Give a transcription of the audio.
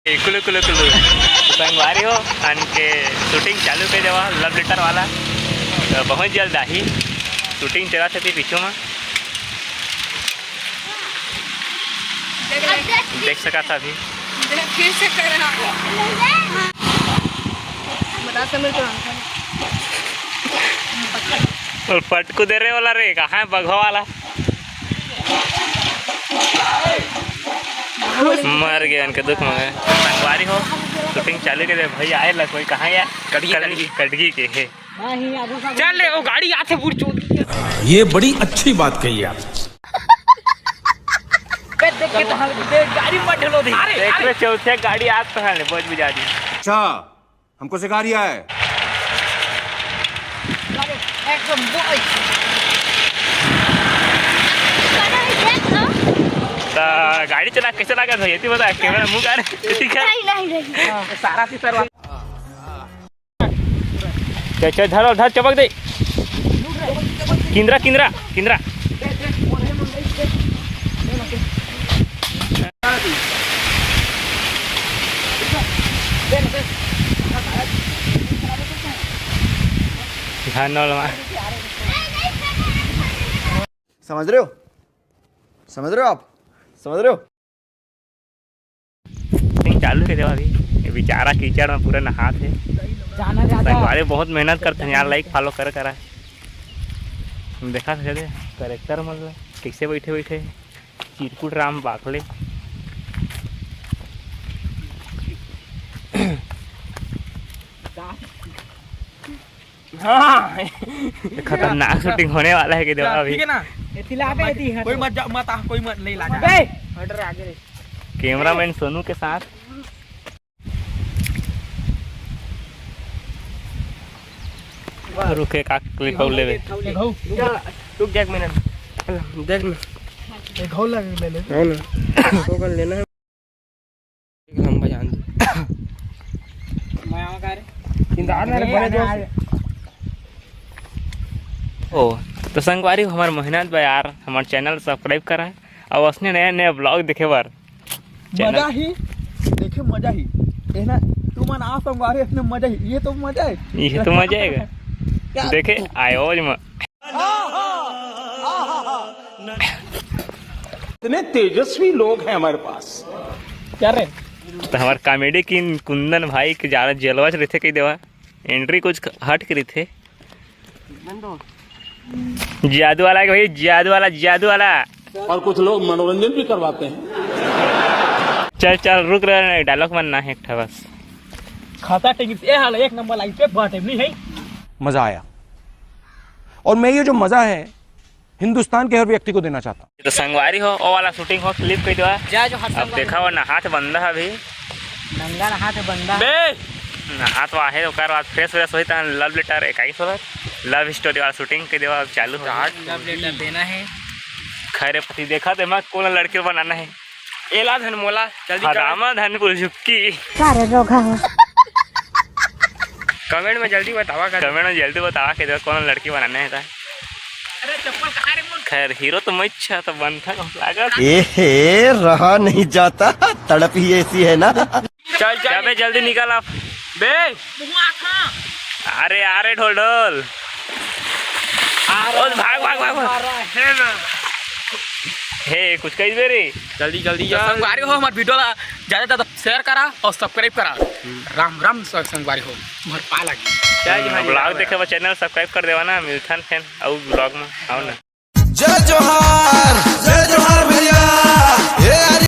कुलू कुलू कुलू संगवारी हो अन के शूटिंग चालू कर देवा लव लेटर वाला तो बहुत जल्द आही शूटिंग चला थी पीछू में देख सका था अभी और पटकू दे रहे वाला रे कहाँ है बघवा वाला मर गया इनके दुख में संगवारी हो शूटिंग चालू के दे भाई आए ला कोई कहाँ गया कटगी के है चल ले वो गाड़ी आते पूरी चोट ये बड़ी अच्छी बात कही आप गाड़ी मत ढलो दे चौथे गाड़ी आज तो है बहुत भी जा दी अच्छा हमको सिखा रिया है गाड़ी चला कैसे लगा था ये बता कैमरा मुंह कर सारा सी सरवा चल धरो धर चपक दे किंद्रा किंद्रा किंद्रा समझ रहे हो आप समझ रहे हो चालू है देवा अभी बेचारा कीचड़ में पूरा नहा थे संगवारी बहुत मेहनत करते हैं यार लाइक फॉलो कर करा हम देखा था करेक्टर मतलब कैसे बैठे बैठे चिरकुट राम बाखले हाँ खतरनाक शूटिंग होने वाला है कि देवा अभी कोई मत नहीं ला कैमरामैन सोनू के साथ रुके का क्लिप ले रुक जा एक मिनट देख ना घाव लग ले तो कर लेना है हम बजान मैं आवा कर किंदार मेरे बड़े दोस्त ओ तो संगवारी हमारे मेहनत बा यार हमारे चैनल सब्सक्राइब करा है और उसने नया नया ब्लॉग देखे बार मजा ही देखे मजा ही है ना तू मन आ संगवारी अपने मजा ही ये तो मजा आएगा देखे आयोज में इतने तेजस्वी लोग हैं हमारे पास क्या रे तो हमारे कॉमेडी किंग कुंदन भाई के ज़्यादा जलवा रहे थे कई देवा एंट्री कुछ हट करी थे जादू वाला भाई जादू वाला और कुछ लोग मनोरंजन भी करवाते हैं चल रुक रहे डायलॉग बनना है एक बस खाता टिकट ये हाल एक नंबर लाइन पे बात नहीं है मजा आया और मैं ये जो मजा है हिंदुस्तान के हर व्यक्ति को देना चाहता हूँ तो संगवारी हो ओ वाला शूटिंग हो क्लिप कई देवा अब देखा वो नहात बंदा है अभी नंगा नहाते बंदा नहात है ओकर बाद फ्रेश व्रेश होई त लव लेटर 21 वाला लव स्टोरी वाला शूटिंग के देवा चालू हो लव लेटर देना है खैरे पति देखा ते मैं कौन लड़की बनाना है एला धन मोला जल्दी रामा धनपुर झुक्की कमेंट में जल्दी बतावा कर कमेंट में जल्दी बतावा के देवा कौन लड़की बनाना है अरे चप्पल कहां रे मोर खैर हीरो तो मैं अच्छा तो बनता लागत ए रहा नहीं जाता तड़प ही ऐसी है ना चल बे जल्दी निकल आप बे मुआ खा अरे ढोल भाग हे कुछ कही दे रे जल्दी संगवारी हो हमारे वीडियो ला ज्यादा शेयर करा और सब्सक्राइब करा राम संगवारी हो हमार पा लगी ब्लॉग देखे चैनल सब्सक्राइब कर देवा ना मिल्थन फैन और ब्लॉग में आओ ना जो